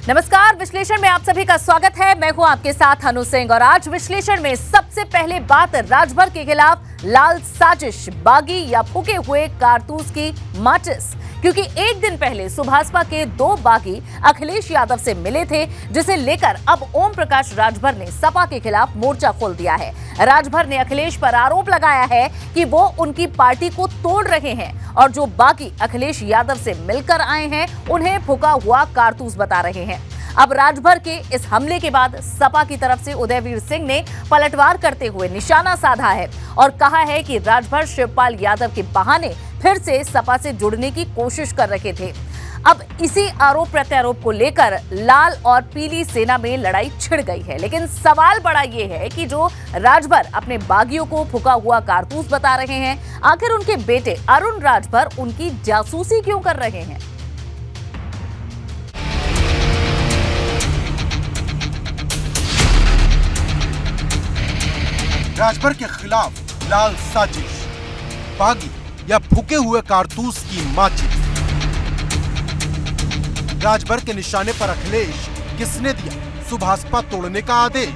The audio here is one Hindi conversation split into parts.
नमस्कार, विश्लेषण में आप सभी का स्वागत है। मैं हूं आपके साथ अनु सिंह और आज विश्लेषण में सबसे पहले बात राजभर के खिलाफ लाल साजिश, बागी या फूके हुए कारतूस की माचिस, क्योंकि एक दिन पहले सुभाषपा के दो बागी अखिलेश यादव से मिले थे, जिसे लेकर अब ओम प्रकाश राजभर ने सपा के खिलाफ मोर्चा खोल दिया है। राजभर ने अखिलेश पर आरोप लगाया है कि वो उनकी पार्टी को तोड़ रहे हैं और जो बागी अखिलेश यादव से मिलकर आए हैं उन्हें फूका हुआ कारतूस बता रहे हैं। अब राजभर के इस हमले के बाद सपा की तरफ से उदयवीर सिंह ने पलटवार करते हुए निशाना साधा है और कहा है कि राजभर शिवपाल यादव के बहाने फिर से सपा से जुड़ने की कोशिश कर रहे थे। अब इसी आरोप प्रत्यारोप को लेकर लाल और पीली सेना में लड़ाई छिड़ गई है, लेकिन सवाल बड़ा ये है कि जो राजभर अपने बागियों को फूका हुआ कारतूस बता रहे हैं, आखिर उनके बेटे अरुण राजभर उनकी जासूसी क्यों कर रहे हैं? राजभर के खिलाफ लाल साजिश, बागी या फूके हुए कारतूस की माचिस। राजभर के निशाने पर अखिलेश, किसने दिया सुभाषपा तोड़ने का आदेश?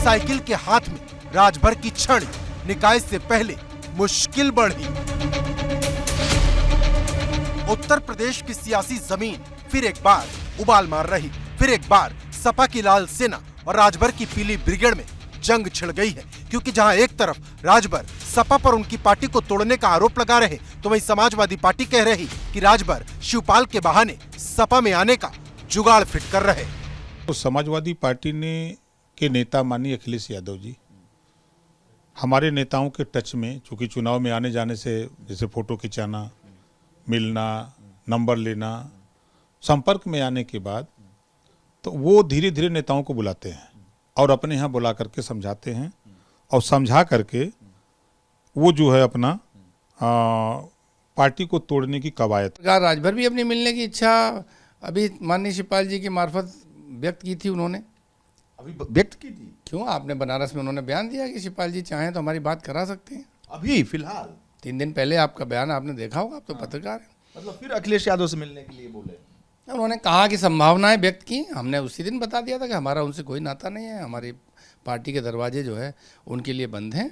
साइकिल के हाथ में राजभर की छड़ी, निकाय से पहले मुश्किल बढ़ी। उत्तर प्रदेश की सियासी जमीन फिर एक बार उबाल मार रही, फिर एक बार सपा की लाल सेना और राजभर की पीली ब्रिगेड में जंग छिड़ गई है, क्योंकि जहां एक तरफ राजभर सपा पर उनकी पार्टी को तोड़ने का आरोप लगा रहे, तो वहीं समाजवादी पार्टी कह रही कि राजभर शिवपाल के बहाने सपा में आने का जुगाड़ फिट कर रहे। तो समाजवादी पार्टी के नेता माननीय अखिलेश यादव जी हमारे नेताओं के टच में, चूंकि चुनाव में आने जाने से जैसे फोटो खिंचाना, मिलना, नंबर लेना, संपर्क में आने के बाद तो वो धीरे धीरे नेताओं को बुलाते हैं और अपने यहाँ बुला करके समझाते हैं और समझा करके वो जो है अपना पार्टी को तोड़ने की कवायद। राजभर भी अपनी मिलने की इच्छा अभी माननीय शिवपाल जी के मार्फत व्यक्त की थी, उन्होंने अभी व्यक्त की थी। क्यों? आपने बनारस में उन्होंने बयान दिया कि शिवपाल जी चाहें तो हमारी बात करा सकते हैं। अभी फिलहाल 3 दिन पहले आपका बयान आपने देखा होगा, आप तो पत्रकार हैं। मतलब फिर अखिलेश यादव से मिलने के लिए बोले, उन्होंने कहा कि संभावनाएं व्यक्त की। हमने उसी दिन बता दिया था कि हमारा उनसे कोई नाता नहीं है, हमारी पार्टी के दरवाजे जो है उनके लिए बंद हैं,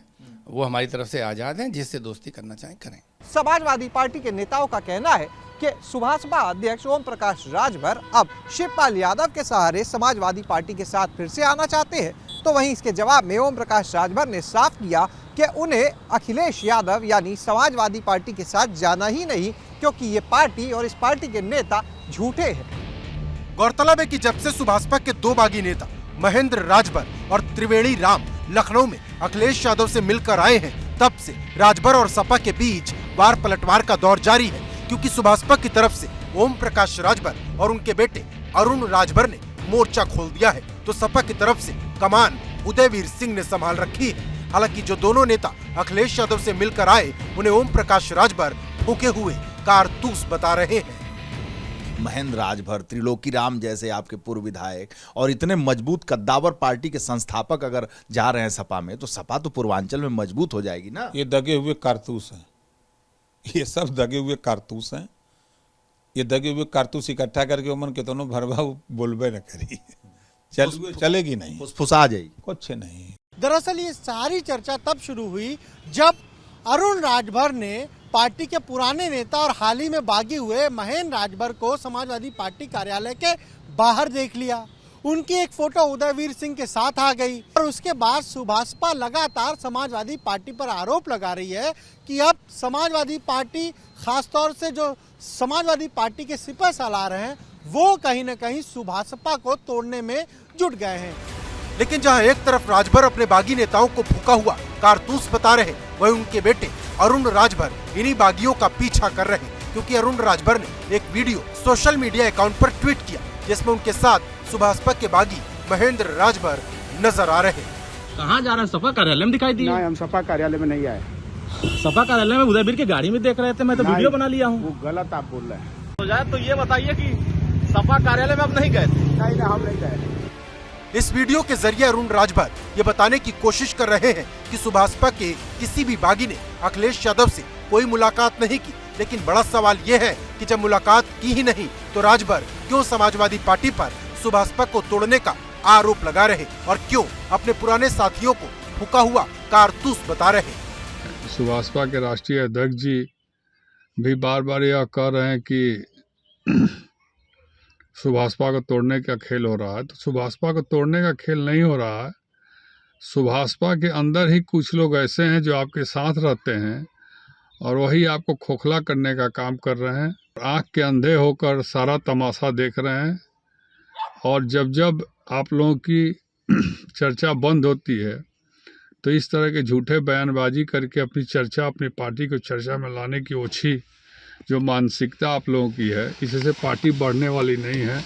वो हमारी तरफ से आज़ाद हैं, जिससे दोस्ती करना चाहें करें। समाजवादी पार्टी के नेताओं का कहना है कि सुभाषपा अध्यक्ष ओम प्रकाश राजभर अब शिवपाल यादव के सहारे समाजवादी पार्टी के साथ फिर से आना चाहते हैं। तो वहीं इसके जवाब में ओम प्रकाश राजभर ने साफ किया कि उन्हें अखिलेश यादव यानी समाजवादी पार्टी के साथ जाना ही नहीं, क्योंकि ये पार्टी और इस पार्टी के नेता झूठे हैं। गौरतलब है कि जब से सुभाषपा के दो बागी नेता महेंद्र राजभर और त्रिवेणी राम लखनऊ में अखिलेश यादव से मिलकर आए हैं, तब से राजभर और सपा के बीच वार पलटवार का दौर जारी है, क्योंकि सुभाषपा की तरफ से ओम प्रकाश राजभर और उनके बेटे अरुण राजभर ने मोर्चा खोल दिया है, तो सपा की तरफ से कमान उदयवीर सिंह ने संभाल रखी है। हालांकि जो दोनों नेता अखिलेश यादव से मिलकर आए, उन्हें ओम प्रकाश राजभर फूके हुए कारतूस बता रहे हैं। महेंद्र राजभर, त्रिलोकी राम जैसे आपके पूर्व विधायक और इतने मजबूत कद्दावर पार्टी के संस्थापक अगर जा रहे हैं सपा में, तो सपा तो पूर्वांचल में मजबूत हो जाएगी ना। ये दगे हुए कारतूस हैं, ये सब दगे हुए कारतूस हैं। ये दगे हुए कारतूस इकट्ठा करके उमन के दोनों भरवा बोलबे न करी, चलेगी नहीं, फुसफुसा जाएगी, कुछ नहीं। दरअसल ये सारी चर्चा तब शुरू हुई जब अरुण राजभर ने पार्टी के पुराने नेता और हाल ही में बागी हुए महेंद्र राजभर को समाजवादी पार्टी कार्यालय के बाहर देख लिया। उनकी एक फोटो उदयवीर सिंह के साथ आ गई और उसके बाद सुभाषपा लगातार समाजवादी पार्टी पर आरोप लगा रही है कि अब समाजवादी पार्टी, खासतौर से जो समाजवादी पार्टी के सिपह सालार हैं, वो कहीं न कहीं सुभाषपा को तोड़ने में जुट गए हैं। लेकिन जहां एक तरफ राजभर अपने बागी नेताओं को फूका हुआ कारतूस बता रहे, वहीं उनके बेटे अरुण राजभर इन्हीं बागियों का पीछा कर रहे, क्योंकि अरुण राजभर ने एक वीडियो सोशल मीडिया अकाउंट पर ट्वीट किया, जिसमें उनके साथ सुभाषपा के बागी महेंद्र राजभर नजर आ रहे। कहाँ जा रहे हैं? सपा कार्यालय में दिखाई दिए? नहीं, हम सपा कार्यालय में नहीं आए। सपा कार्यालय में उदयवीर की गाड़ी में देख रहे थे, मैं तो वीडियो बना लिया हूँ। वो गलत आप बोल रहे हैं। तो जाए तो ये बताइए कि सपा कार्यालय में अब नहीं गए थे? नहीं, हम नहीं गए। इस वीडियो के जरिए अरुण राजभर ये बताने की कोशिश कर रहे हैं कि सुभाषपा के किसी भी बागी ने अखिलेश यादव से कोई मुलाकात नहीं की, लेकिन बड़ा सवाल ये है कि जब मुलाकात की ही नहीं तो राजभर क्यों समाजवादी पार्टी पर सुभाषपा को तोड़ने का आरोप लगा रहे और क्यों अपने पुराने साथियों को फूका हुआ कारतूस बता रहे। सुभाषपा के राष्ट्रीय अध्यक्ष जी भी बार बार यह कह रहे हैं कि सुभाषपा को तोड़ने का खेल हो रहा है, तो सुभाषपा को तोड़ने का खेल नहीं हो रहा है। सुभाषपा के अंदर ही कुछ लोग ऐसे हैं जो आपके साथ रहते हैं और वही आपको खोखला करने का काम कर रहे हैं। आंख के अंधे होकर सारा तमाशा देख रहे हैं और जब जब आप लोगों की चर्चा बंद होती है तो इस तरह के झूठे बयानबाजी करके अपनी चर्चा, अपनी पार्टी को चर्चा में लाने की ओछी जो मानसिकता आप लोगों की है, इससे पार्टी बढ़ने वाली नहीं है।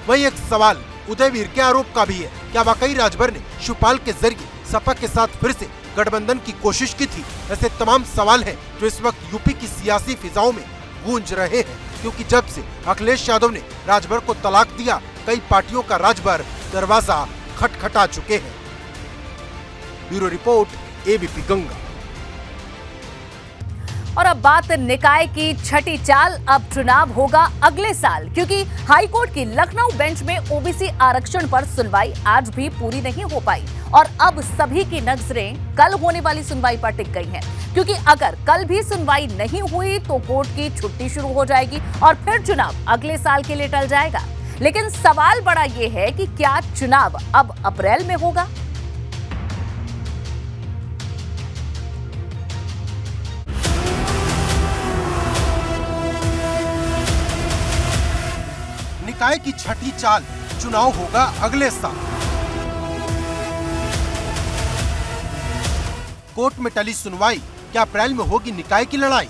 वही एक सवाल उदयवीर के आरोप का भी है, क्या वाकई राजभर ने शिवपाल के जरिए सपा के साथ फिर से गठबंधन की कोशिश की थी? ऐसे तमाम सवाल हैं जो इस वक्त यूपी की सियासी फिजाओं में गूंज रहे हैं, क्योंकि जब से अखिलेश यादव ने राजभर को तलाक दिया, कई पार्टियों का राजभर दरवाजा खटखटा चुके हैं। Bureau report, ABP Ganga. और अब बात निकाय की छठी चाल। अब चुनाव होगा अगले साल, क्योंकि हाईकोर्ट की लखनऊ बेंच में ओबीसी आरक्षण पर सुनवाई आज भी पूरी नहीं हो पाई और अब सभी की नजरें कल होने वाली सुनवाई पर टिक गई हैं, क्योंकि अगर कल भी सुनवाई नहीं हुई तो कोर्ट की छुट्टी शुरू हो जाएगी और फिर चुनाव अगले साल के लिए टल जाएगा। लेकिन सवाल बड़ा ये है कि क्या चुनाव अब अप्रैल में होगा? निकाय की छठी चाल, चुनाव होगा अगले साल। कोर्ट में टली सुनवाई, क्या अप्रैल में होगी निकाय की लड़ाई?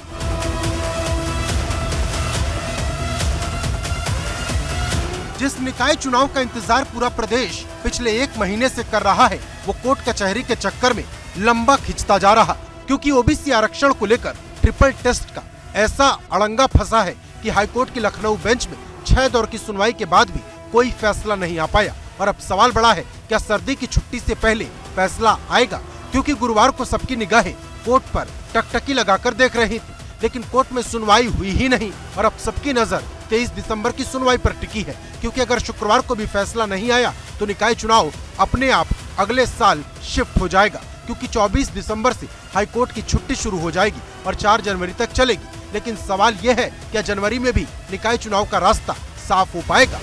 जिस निकाय चुनाव का इंतजार पूरा प्रदेश पिछले 1 महीने से कर रहा है, वो कोर्ट कचहरी के चक्कर में लंबा खिंचता जा रहा, क्योंकि ओबीसी आरक्षण को लेकर ट्रिपल टेस्ट का ऐसा अड़ंगा फंसा है कि हाईकोर्ट की लखनऊ बेंच में 6 दौर की सुनवाई के बाद भी कोई फैसला नहीं आ पाया। और अब सवाल बड़ा है, क्या सर्दी की छुट्टी से पहले फैसला आएगा? क्योंकि गुरुवार को सबकी निगाहें कोर्ट पर टकटकी लगाकर देख रही थी, लेकिन कोर्ट में सुनवाई हुई ही नहीं और अब सबकी नजर 23 दिसंबर की सुनवाई पर टिकी है, क्योंकि अगर शुक्रवार को भी फैसला नहीं आया तो निकाय चुनाव अपने आप अगले साल शिफ्ट हो जाएगा, क्योंकि 24 दिसंबर से हाईकोर्ट की छुट्टी शुरू हो जाएगी और 4 जनवरी तक चलेगी। लेकिन सवाल यह है, क्या जनवरी में भी निकाय चुनाव का रास्ता साफ हो पाएगा?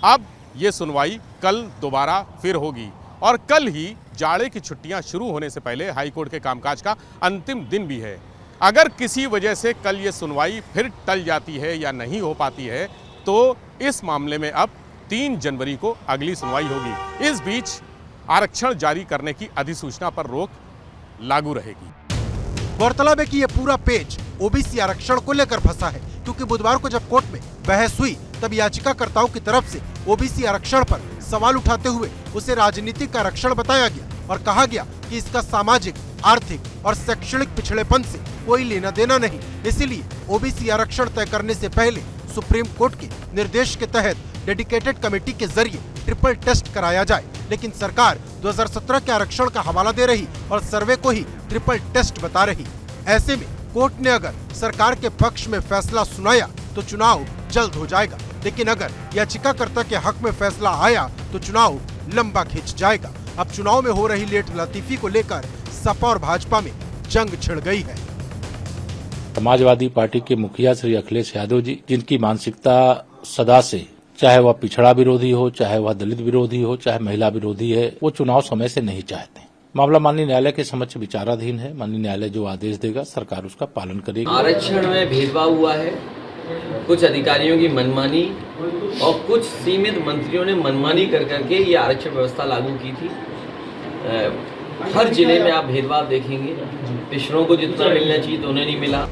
अब ये सुनवाई कल दोबारा फिर होगी और कल ही जाड़े की छुट्टियां शुरू होने से पहले हाईकोर्ट के कामकाज का अंतिम दिन भी है। अगर किसी वजह से कल ये सुनवाई फिर टल जाती है या नहीं हो पाती है तो इस मामले में अब 3 जनवरी को अगली सुनवाई होगी। इस बीच आरक्षण जारी करने की अधिसूचना पर रोक लागू रहेगी। गौरतलब है कि यह पूरा पेज ओबीसी आरक्षण को लेकर फंसा है, क्योंकि बुधवार को जब कोर्ट में बहस हुई तब याचिकाकर्ताओं की तरफ से ओबीसी आरक्षण पर सवाल उठाते हुए उसे राजनीतिक आरक्षण बताया गया और कहा गया कि इसका सामाजिक, आर्थिक और शैक्षणिक पिछड़ेपन से कोई लेना देना नहीं, इसीलिए ओबीसी आरक्षण तय करने से पहले सुप्रीम कोर्ट के निर्देश के तहत डेडिकेटेड कमेटी के जरिए ट्रिपल टेस्ट कराया जाए। लेकिन सरकार 2017 के आरक्षण का हवाला दे रही और सर्वे को ही ट्रिपल टेस्ट बता रही। ऐसे में कोर्ट ने अगर सरकार के पक्ष में फैसला सुनाया तो चुनाव जल्द हो जाएगा, लेकिन अगर याचिकाकर्ता के हक में फैसला आया तो चुनाव लंबा खिंच जाएगा। अब चुनाव में हो रही लेट लतीफी को लेकर सपा और भाजपा में जंग छिड़ गई है। समाजवादी पार्टी के मुखिया श्री अखिलेश यादव जी, जिनकी मानसिकता सदा से, चाहे वह पिछड़ा विरोधी हो, चाहे वह दलित विरोधी हो, चाहे महिला विरोधी है, वो चुनाव समय से नहीं चाहते। मामला माननीय न्यायालय के समक्ष विचाराधीन है। माननीय न्यायालय जो आदेश देगा सरकार उसका पालन करेगी। आरक्षण में भेदभाव हुआ है, कुछ अधिकारियों की मनमानी और कुछ सीमित मंत्रियों ने मनमानी कर करके ये आरक्षण व्यवस्था लागू की थी। हर जिले में आप भेदभाव देखेंगे, पिछड़ों को जितना मिलना चाहिए तो उन्हें नहीं मिला।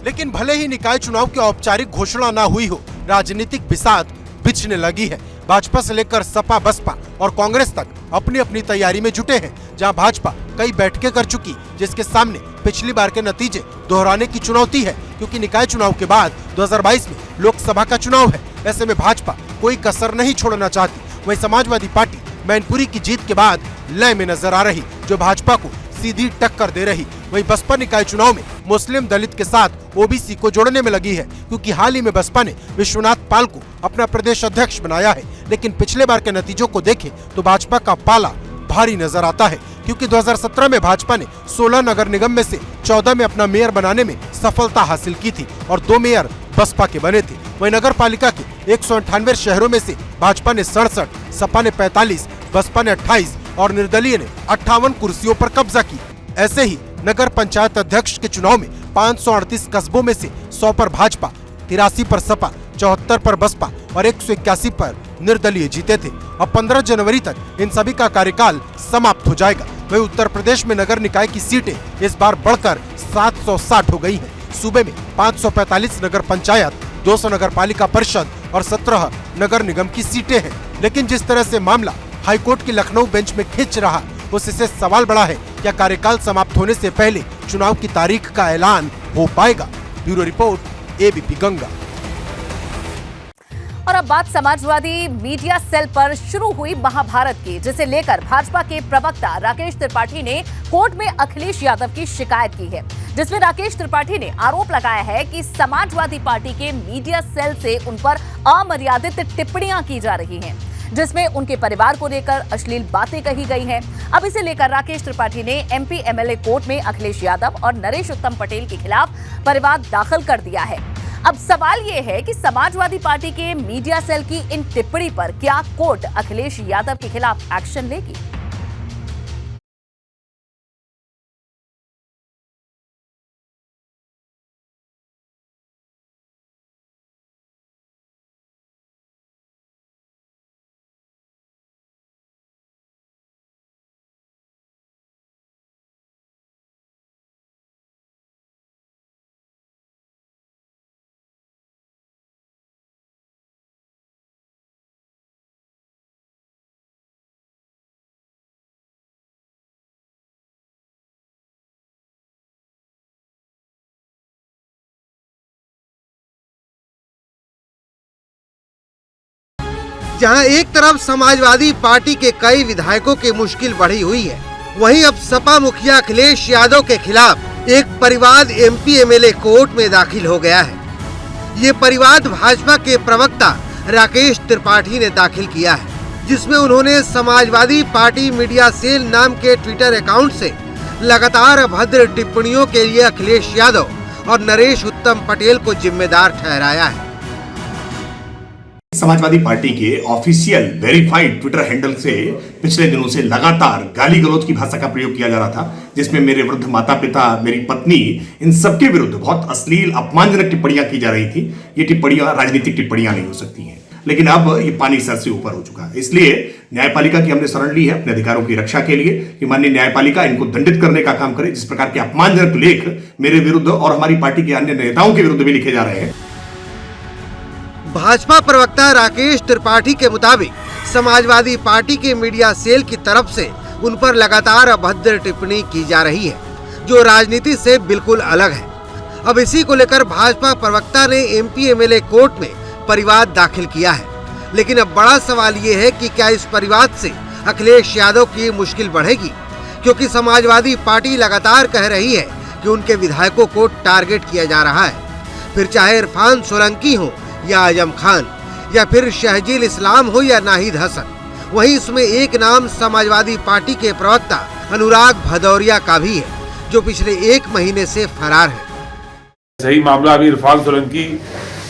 लेकिन भले ही निकाय चुनाव की औपचारिक घोषणा न हुई हो, राजनीतिक बिसात बिछने लगी है। भाजपा से लेकर सपा, बसपा और कांग्रेस तक अपनी अपनी तैयारी में जुटे हैं। जहां भाजपा कई बैठकें कर चुकी, जिसके सामने पिछली बार के नतीजे दोहराने की चुनौती है, क्योंकि निकाय चुनाव के बाद 2022 में लोकसभा का चुनाव है। ऐसे में भाजपा कोई कसर नहीं छोड़ना चाहती। वहीं समाजवादी पार्टी मैनपुरी की जीत के बाद लय में नजर आ रही, जो भाजपा को सीधी टक्कर दे रही। वहीं बसपा निकाय चुनाव में मुस्लिम दलित के साथ ओबीसी को जोड़ने में लगी है, क्योंकि हाल ही में बसपा ने विश्वनाथ पाल को अपना प्रदेश अध्यक्ष बनाया है। लेकिन पिछले बार के नतीजों को देखें तो भाजपा का पाला भारी नजर आता है, क्योंकि 2017 में भाजपा ने 16 नगर निगम में से 14 में अपना मेयर बनाने में सफलता हासिल की थी और 2 मेयर बसपा के बने थे। वहीं नगर पालिका के 198 शहरों में से भाजपा ने 67, सपा ने 45, बसपा ने 28 और निर्दलीय ने 58 कुर्सियों पर कब्जा की। ऐसे ही नगर पंचायत अध्यक्ष के चुनाव में 538 कस्बों में से 100 पर भाजपा, 83 पर सपा, 74 पर बसपा और 181 पर निर्दलीय जीते थे। अब 15 जनवरी तक इन सभी का कार्यकाल समाप्त हो जाएगा। वहीं उत्तर प्रदेश में नगर निकाय की सीटें इस बार बढ़कर 760 हो गई हैं। सूबे में 545 नगर पंचायत, 200 नगर पालिका परिषद और 17 नगर निगम की सीटें हैं। लेकिन जिस तरह से मामला हाईकोर्ट की लखनऊ बेंच में खिंच रहा, उससे सवाल बड़ा है, क्या कार्यकाल समाप्त होने से पहले चुनाव की तारीख का ऐलान हो पाएगा? Bureau report, ABP Ganga. और अब बात समाजवादी मीडिया सेल पर शुरू हुई महाभारत की, जिसे लेकर भाजपा के प्रवक्ता राकेश त्रिपाठी ने कोर्ट में अखिलेश यादव की शिकायत की है, जिसमें राकेश त्रिपाठी ने आरोप लगाया है कि समाजवादी पार्टी के मीडिया सेल से उन पर अमर्यादित टिप्पणियां की जा रही हैं, जिसमें उनके परिवार को लेकर अश्लील बातें कही गई हैं। अब इसे लेकर राकेश त्रिपाठी ने एमपी एमएलए कोर्ट में अखिलेश यादव और नरेश उत्तम पटेल के खिलाफ परिवाद दाखिल कर दिया है। अब सवाल ये है कि समाजवादी पार्टी के मीडिया सेल की इन टिप्पणी पर क्या कोर्ट अखिलेश यादव के खिलाफ एक्शन लेगी? जहां एक तरफ समाजवादी पार्टी के कई विधायकों की मुश्किल बढ़ी हुई है, वहीं अब सपा मुखिया अखिलेश यादव के खिलाफ एक परिवाद एमपी एमएलए कोर्ट में दाखिल हो गया है। ये परिवाद भाजपा के प्रवक्ता राकेश त्रिपाठी ने दाखिल किया है, जिसमें उन्होंने समाजवादी पार्टी मीडिया सेल नाम के ट्विटर अकाउंट से लगातार अभद्र टिप्पणियों के लिए अखिलेश यादव और नरेश उत्तम पटेल को जिम्मेदार ठहराया है। समाजवादी पार्टी के ऑफिशियल वेरीफाइड ट्विटर हैंडल से पिछले दिनों से लगातार गाली गलौज की भाषा का प्रयोग किया जा रहा था, जिसमें मेरे वृद्ध माता पिता, मेरी पत्नी, इन सबके विरुद्ध बहुत अश्लील अपमानजनक टिप्पणियां की जा रही थी। ये टिप्पणियां राजनीतिक टिप्पणियां नहीं हो सकती हैं, लेकिन अब ये पानी सर से ऊपर हो चुका है। इसलिए न्यायपालिका की हमने शरण ली है अपने अधिकारों की रक्षा के लिए कि माननीय न्यायपालिका इनको दंडित करने का काम करे। जिस प्रकार के अपमानजनक लेख मेरे विरुद्ध और हमारी पार्टी के अन्य नेताओं के विरुद्ध भी लिखे जा रहे हैं। भाजपा प्रवक्ता राकेश त्रिपाठी के मुताबिक समाजवादी पार्टी के मीडिया सेल की तरफ से उन पर लगातार अभद्र टिप्पणी की जा रही है, जो राजनीति से बिल्कुल अलग है। अब इसी को लेकर भाजपा प्रवक्ता ने एमपी एमएलए कोर्ट में परिवाद दाखिल किया है। लेकिन अब बड़ा सवाल ये है कि क्या इस परिवाद से अखिलेश यादव की मुश्किल बढ़ेगी, क्योंकि समाजवादी पार्टी लगातार कह रही है कि उनके विधायकों को टारगेट किया जा रहा है, फिर चाहे इरफान सोलंकी हो या आजम खान या फिर शहजील इस्लाम हो या नाहिद हसन। वहीं इसमें एक नाम समाजवादी पार्टी के प्रवक्ता अनुराग भदौरिया का भी है, जो पिछले 1 महीने से फरार है। सही मामला अभी इरफान सोलंकी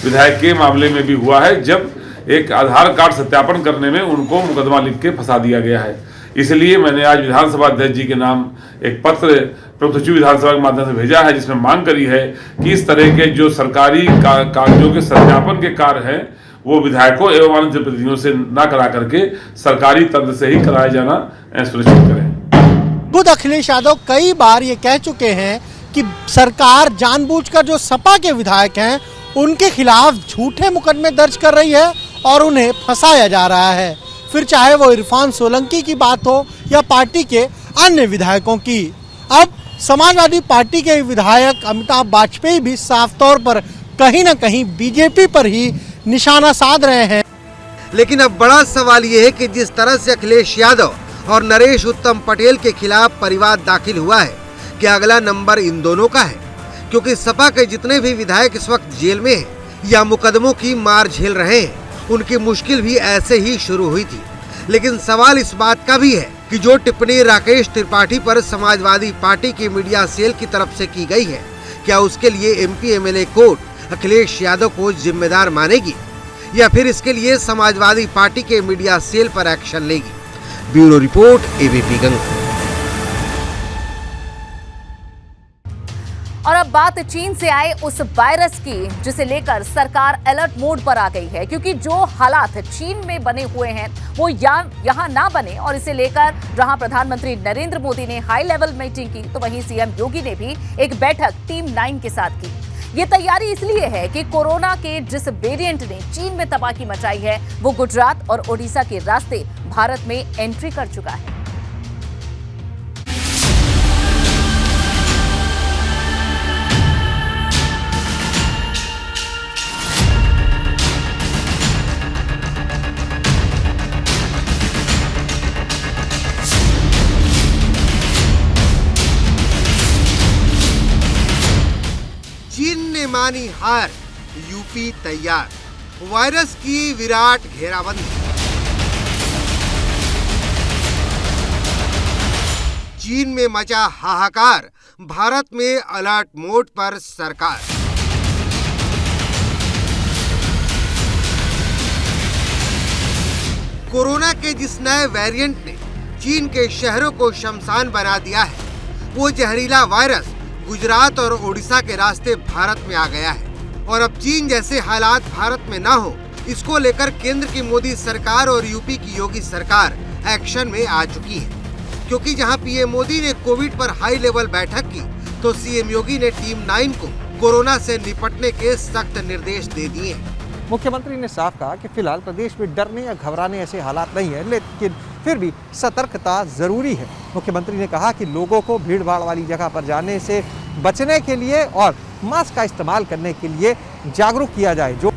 विधायक के मामले में भी हुआ है, जब एक आधार कार्ड सत्यापन करने में उनको मुकदमा लिख के फंसा दिया गया है। इसलिए मैंने आज विधानसभा अध्यक्ष जी के नाम एक पत्र प्रभुसचिव विधानसभा के माध्यम से भेजा है, जिसमें मांग करी है कि इस तरह के जो सरकारी कागजों के सत्यापन के कार्य हैं वो विधायकों एवं अन्य जनप्रतिनिधियों से न करा करके सरकारी तंत्र से ही कराया जाना सुनिश्चित करें। खुद अखिलेश यादव कई बार ये कह चुके हैं कि सरकार जानबूझकर जो सपा के विधायक हैं उनके खिलाफ झूठे मुकदमे दर्ज कर रही है और उन्हें फंसाया जा रहा है, फिर चाहे वो इरफान सोलंकी की बात हो या पार्टी के अन्य विधायकों की। अब समाजवादी पार्टी के विधायक अमिताभ वाजपेयी भी साफ तौर पर कहीं न कहीं बीजेपी पर ही निशाना साध रहे हैं। लेकिन अब बड़ा सवाल ये है कि जिस तरह से अखिलेश यादव और नरेश उत्तम पटेल के खिलाफ परिवाद दाखिल हुआ है कि अगला नंबर इन दोनों का है, क्योंकि सपा के जितने भी विधायक इस वक्त जेल में हैं या मुकदमों की मार झेल रहे हैं, उनकी मुश्किल भी ऐसे ही शुरू हुई थी। लेकिन सवाल इस बात का भी है कि जो टिप्पणी राकेश त्रिपाठी पर समाजवादी पार्टी की मीडिया सेल की तरफ से की गई है, क्या उसके लिए MP MLA court Akhilesh Yadav को जिम्मेदार मानेगी या फिर इसके लिए समाजवादी पार्टी के मीडिया सेल पर एक्शन लेगी? Bureau report, ABP Ganga. और अब बात चीन से आए उस वायरस की, जिसे लेकर सरकार अलर्ट मोड पर आ गई है, क्योंकि जो हालात चीन में बने हुए हैं वो यहाँ ना बने, और इसे लेकर जहां प्रधानमंत्री नरेंद्र मोदी ने हाई लेवल मीटिंग की, तो वहीं सीएम योगी ने भी एक बैठक टीम 9 के साथ की। ये तैयारी इसलिए है कि कोरोना के जिस वेरिएंट ने चीन में तबाही मचाई है, वो गुजरात और ओडिशा के रास्ते भारत में एंट्री कर चुका है। चीन ने मानी हार, यूपी तैयार, वायरस की विराट घेराबंदी। चीन में मचा हाहाकार, भारत में अलर्ट मोड पर सरकार। कोरोना के जिस नए वेरिएंट ने चीन के शहरों को शमशान बना दिया है, वो जहरीला वायरस गुजरात और ओडिशा के रास्ते भारत में आ गया है। और अब चीन जैसे हालात भारत में ना हो, इसको लेकर केंद्र की मोदी सरकार और यूपी की योगी सरकार एक्शन में आ चुकी है। क्योंकि जहां पीएम मोदी ने कोविड पर हाई लेवल बैठक की, तो सीएम योगी ने टीम 9 को कोरोना से निपटने के सख्त निर्देश दे दिए हैं। मुख्यमंत्री ने साफ कहा कि फिलहाल प्रदेश में डरने या घबराने ऐसे हालात नहीं है, लेकिन फिर भी सतर्कता जरूरी है। मुख्यमंत्री ने कहा कि लोगों को भीड़ भाड़ वाली जगह पर जाने से बचने के लिए और मास्क का इस्तेमाल करने के लिए जागरूक किया जाए। जो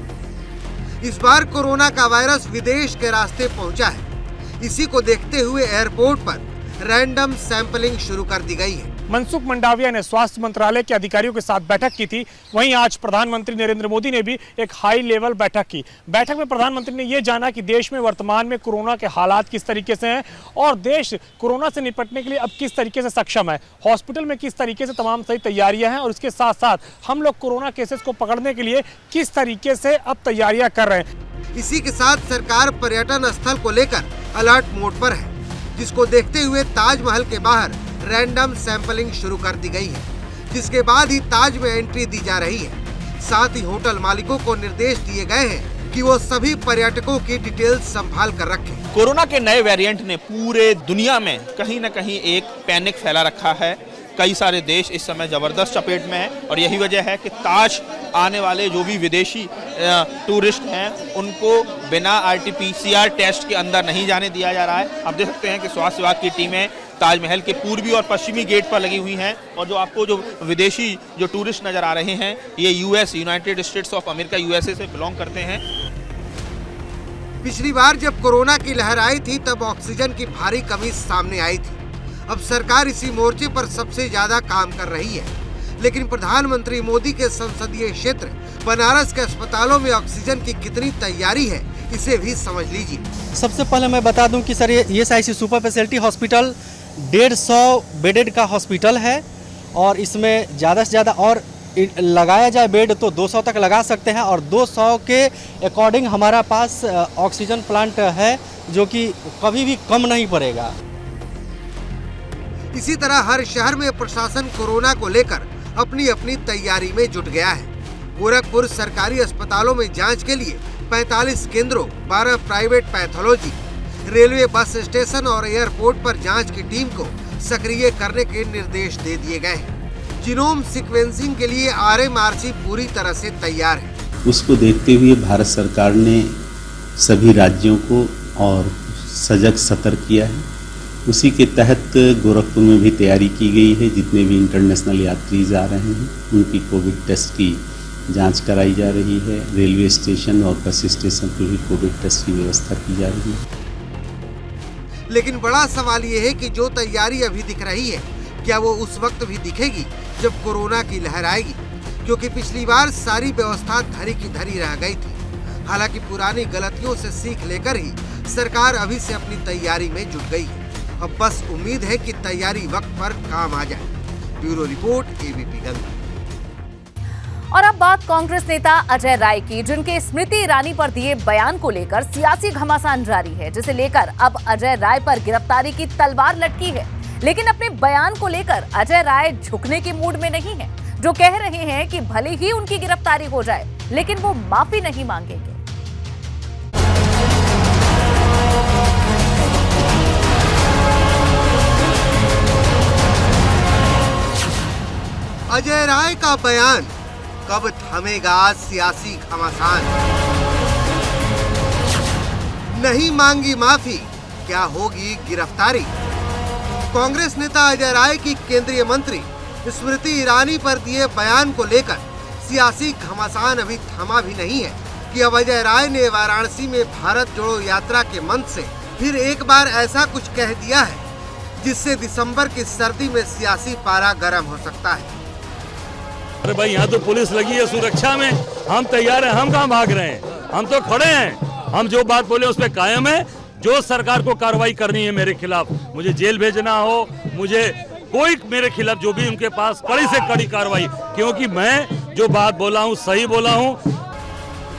इस बार कोरोना का वायरस विदेश के रास्ते पहुंचा है। इसी को देखते हुए एयरपोर्ट पर रैंडम सैंपलिंग शुरू कर दी गई है। मनसुख मंडाविया ने स्वास्थ्य मंत्रालय के अधिकारियों के साथ बैठक की थी। वहीं आज प्रधानमंत्री नरेंद्र मोदी ने भी एक हाई लेवल बैठक की। बैठक में प्रधानमंत्री ने ये जाना कि देश में वर्तमान में कोरोना के हालात किस तरीके से हैं और देश कोरोना से निपटने के लिए अब किस तरीके से सक्षम है, हॉस्पिटल में किस तरीके से तमाम सही तैयारियां हैं और इसके साथ साथ हम लोग कोरोना केसेस को पकड़ने के लिए किस तरीके से अब तैयारियां कर रहे हैं। इसी के साथ सरकार पर्यटन स्थल को लेकर अलर्ट मोड पर है, जिसको देखते हुए ताजमहल के बाहर रैंडम सैंपलिंग शुरू कर दी गई है, जिसके बाद ही ताज में एंट्री दी जा रही है। साथ ही होटल मालिकों को निर्देश दिए गए हैं कि वो सभी पर्यटकों की डिटेल्स संभाल कर रखें। कोरोना के नए वेरिएंट ने पूरे दुनिया में कहीं न कहीं एक पैनिक फैला रखा है। कई सारे देश इस समय जबरदस्त चपेट में हैं और यही वजह है कि ताज आने वाले जो भी विदेशी टूरिस्ट हैं उनको बिना RT-PCR टेस्ट के अंदर नहीं जाने दिया जा रहा है। आप देख सकते हैं कि स्वास्थ्य विभाग की टीमें ताजमहल के पूर्वी और पश्चिमी गेट पर लगी हुई हैं और जो आपको जो विदेशी जो टूरिस्ट नजर आ रहे हैं ये United states of America USA से बिलोंग करते हैं। पिछली बार जब कोरोना की लहर आई थी तब ऑक्सीजन की भारी कमी सामने आई थी। अब सरकार इसी मोर्चे पर सबसे ज्यादा काम कर रही है, लेकिन प्रधानमंत्री मोदी के संसदीय क्षेत्र बनारस के अस्पतालों में ऑक्सीजन की कितनी तैयारी है, इसे भी समझ लीजिए। सबसे पहले मैं बता दूं कि सर ये ESIC super speciality hospital 150 bedded का हॉस्पिटल है और इसमें ज़्यादा से ज़्यादा और लगाया जाए बेड तो 200 तक लगा सकते हैं और 200 के अकॉर्डिंग हमारा पास ऑक्सीजन प्लांट है जो कि कभी भी कम नहीं पड़ेगा। इसी तरह हर शहर में प्रशासन कोरोना को लेकर अपनी अपनी तैयारी में जुट गया है। गोरखपुर सरकारी अस्पतालों में जांच के लिए 45 केंद्रों, 12 private pathology, railway bus station और एयरपोर्ट पर जांच की टीम को सक्रिय करने के निर्देश दे दिए गए हैं। जीनोम सीक्वेंसिंग के लिए RMRC पूरी तरह से तैयार है। उसको देखते हुए भारत सरकार ने सभी राज्यों को और सजग सतर्क किया है। उसी के तहत गोरखपुर में भी तैयारी की गई है। जितने भी इंटरनेशनल यात्री आ रहे हैं उनकी कोविड टेस्ट की जांच कराई जा रही है। रेलवे स्टेशन और बस स्टेशन पर भी कोविड टेस्ट की व्यवस्था की जा रही है। लेकिन बड़ा सवाल ये है कि जो तैयारी अभी दिख रही है, क्या वो उस वक्त भी दिखेगी जब कोरोना की लहर आएगी? क्योंकि पिछली बार सारी व्यवस्था धरी की धरी रह गई थी। हालांकि पुरानी गलतियों से सीख लेकर ही सरकार अभी से अपनी तैयारी में जुट गई है। अब बस उम्मीद है कि तैयारी वक्त पर काम आ जाए। Bureau report, ABP Ganga. और अब बात कांग्रेस नेता अजय राय की, जिनके स्मृति ईरानी पर दिए बयान को लेकर सियासी घमासान जारी है, जिसे लेकर अब अजय राय पर गिरफ्तारी की तलवार लटकी है। लेकिन अपने बयान को लेकर अजय राय झुकने के मूड में नहीं है, जो कह रहे हैं कि भले ही उनकी गिरफ्तारी हो जाए, लेकिन वो माफी नहीं मांगेंगे। अजय राय का बयान, कब थमेगा सियासी घमासान? नहीं मांगी माफी, क्या होगी गिरफ्तारी? कांग्रेस नेता अजय राय की केंद्रीय मंत्री स्मृति ईरानी पर दिए बयान को लेकर सियासी घमासान अभी थमा भी नहीं है कि अब अजय राय ने वाराणसी में भारत जोड़ो यात्रा के मंच से फिर एक बार ऐसा कुछ कह दिया है जिससे दिसंबर की सर्दी में सियासी पारा गर्म हो सकता है। अरे भाई, यहाँ तो पुलिस लगी है सुरक्षा में, हम तैयार हैं, हम कहाँ भाग रहे हैं, हम तो खड़े हैं। हम जो बात बोले उस पर कायम है। जो सरकार को कार्रवाई करनी है मेरे खिलाफ, मुझे जेल भेजना हो, मुझे कोई मेरे खिलाफ जो भी उनके पास कड़ी से कड़ी कार्रवाई, क्योंकि मैं जो बात बोला हूँ सही बोला हूँ।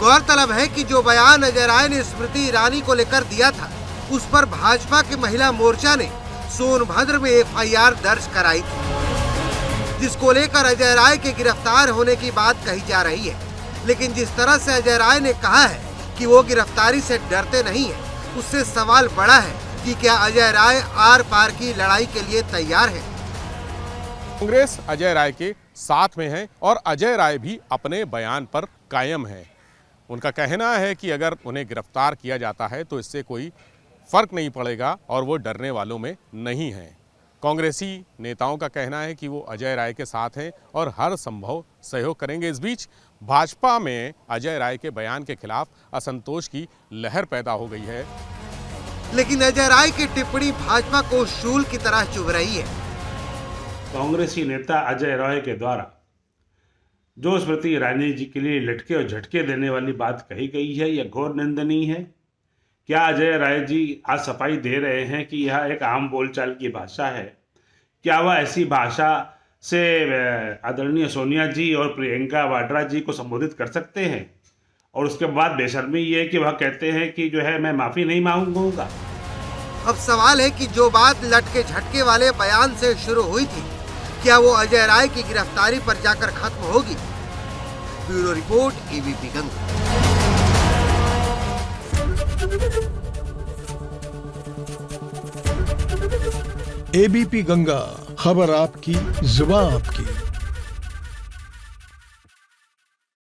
गौरतलब है कि जो बयान अजय राय ने स्मृति ईरानी को लेकर दिया था, उस पर भाजपा के महिला मोर्चा ने सोनभद्र में एफआईआर दर्ज कराई थी, जिसको लेकर अजय राय के गिरफ्तार होने की बात कही जा रही है। लेकिन जिस तरह से अजय राय ने कहा है कि वो गिरफ्तारी से डरते नहीं है, उससे सवाल बड़ा है कि क्या अजय राय आर पार की लड़ाई के लिए तैयार है। कांग्रेस अजय राय के साथ में है और अजय राय भी अपने बयान पर कायम है। उनका कहना है कि अगर उन्हें गिरफ्तार किया जाता है तो इससे कोई फर्क नहीं पड़ेगा और वो डरने वालों में नहीं है। कांग्रेसी नेताओं का कहना है कि वो अजय राय के साथ हैं और हर संभव सहयोग करेंगे। इस बीच भाजपा में अजय राय के बयान के खिलाफ असंतोष की लहर पैदा हो गई है। लेकिन अजय राय की टिप्पणी भाजपा को शूल की तरह चुभ रही है। कांग्रेसी नेता अजय राय के द्वारा जो स्मृति ईरानी जी के लिए लटके और झटके देने वाली बात कही गई है, यह घोर निंदनीय है। क्या अजय राय जी आज सफाई दे रहे हैं कि यह एक आम बोलचाल की भाषा है? क्या वह ऐसी भाषा से आदरणीय सोनिया जी और प्रियंका वाड्रा जी को संबोधित कर सकते हैं? और उसके बाद बेशर्मी ये कि वह कहते हैं कि जो है मैं माफ़ी नहीं मांगूंगा। अब सवाल है कि जो बात लटके झटके वाले बयान से शुरू हुई थी, क्या वो अजय राय की गिरफ्तारी पर जाकर खत्म होगी? Bureau report, ABP Ganga. ABP Ganga, खबर आपकी, जुबान आपकी।